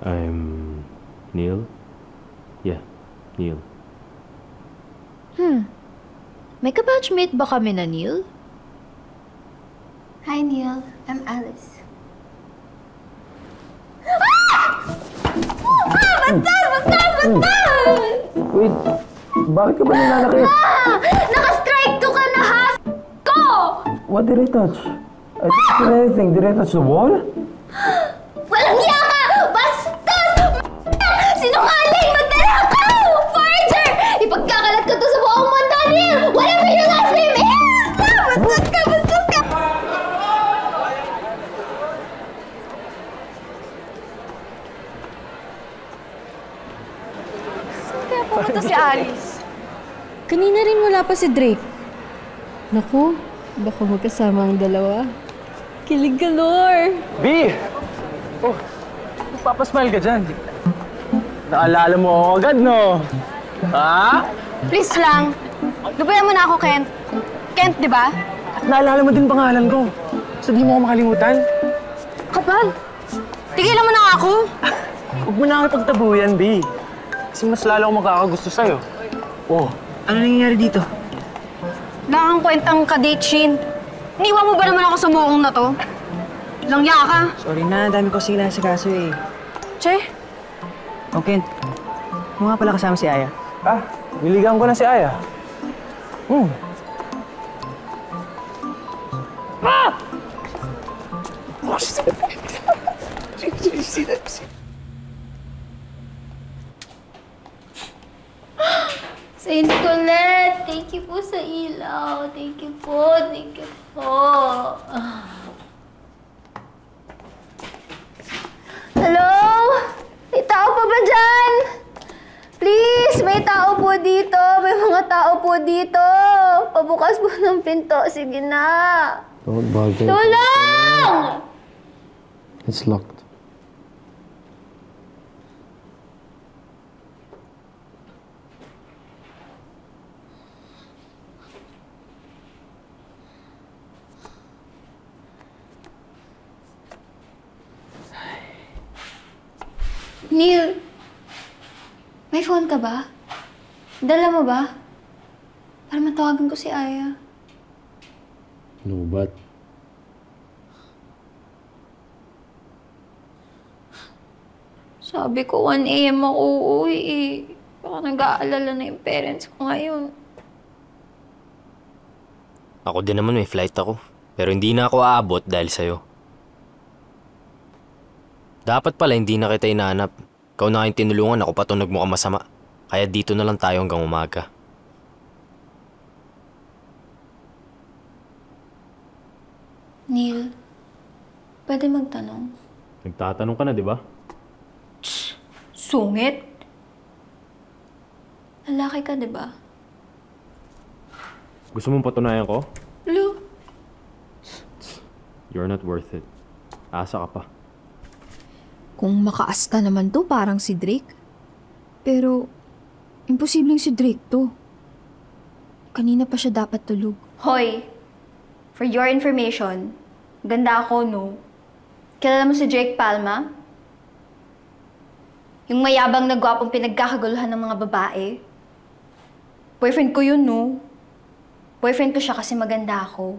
I'm Neil? Yeah, Neil. May kabatchmate ba kami na Neil? Hi, Neil. I'm Alice. Wait, bakit ka ba nananakit? Naka-strike to ka na, ko! What did I touch? I didn't do anything. Did I touch the wall? Walang hiya ka! Bastos! Sinungaling! Magnanakaw! Forger! Ipagkakalat ko to sa buong mundo, Neil! Whatever your last name is! Bastos ka! Bastos ka! Kaya pumunta si Alice. Kanina rin wala pa si Drake. Naku, baka magkasama ang dalawa. Kilig galore! B! Oh, magpapasmile ka dyan. Naalala mo ako agad, no? Ha? Please lang. Lubayan mo na ako, Kent. Kent, di ba? At naalala mo din pangalan ko. So di mo ako makalimutan? Kapal. Tigilan mo na ako. Huwag mo na ako pagtabuyan, B. Kasi mas lalo akong makakagusto sa'yo. Oh, ano nangyayari dito? Wala kang kwentang ka-date, Shin. Iniwan mo ba naman ako sa muong na to? Langya ka. Sorry na, dami ko sila sa kaso eh. Che? Okay. Mo nga pala kasama si Aya. Ah, niligawan ko na si Aya. Ah! Saint Colette, thank you po sa ilaw. Thank you po. Thank you po. Hello? May tao pa ba dyan? Please, may tao po dito. May mga tao po dito. Pabukas po ng pinto. Sige na. Don't bother. Tulong! It's locked. Neil, may phone ka ba? Dala mo ba? Para matawagan ko si Aya. No, but... Sabi ko 1 AM ako uuwi eh. Baka nag-aalala na yung parents ko ngayon. Ako din naman may flight ako. Pero hindi na ako aabot dahil sa'yo. Dapat pala hindi na kita inaanap. Ikaw na kayong tinulungan, ako pa ito nagmukhang masama. Kaya dito na lang tayo hanggang umaga. Neil, pwede magtanong? Nagtatanong ka na, di ba? Sungit? Lalaki ka, di ba? Gusto mong patunayan ko? Lu? You're not worth it. Asa ka pa. Kung makaasta naman to, parang si Drake. Pero, imposibleng si Drake to. Kanina pa siya dapat tulog. Hoy, for your information, ganda ako, no? Kilala mo si Drake Palma? Yung mayabang na gwapong pinagkakaguluhan ng mga babae. Boyfriend ko yun, no? Boyfriend ko siya kasi maganda ako.